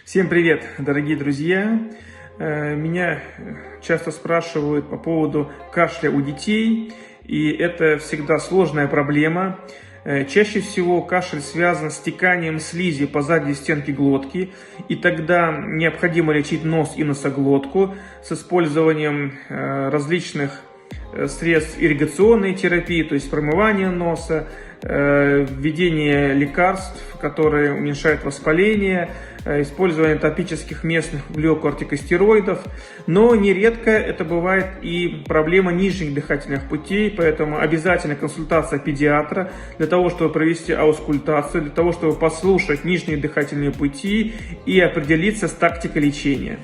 Всем привет, дорогие друзья! Меня часто спрашивают по поводу кашля у детей, и это всегда сложная проблема. Чаще всего кашель связан с стеканием слизи по задней стенке глотки, и тогда необходимо лечить нос и носоглотку с использованием различных средств ирригационной терапии, то есть промывание носа, введение лекарств, которые уменьшают воспаление, использование топических местных глюкокортикостероидов. Но нередко это бывает и проблема нижних дыхательных путей, поэтому обязательно консультация педиатра для того, чтобы провести аускультацию, для того, чтобы послушать нижние дыхательные пути и определиться с тактикой лечения.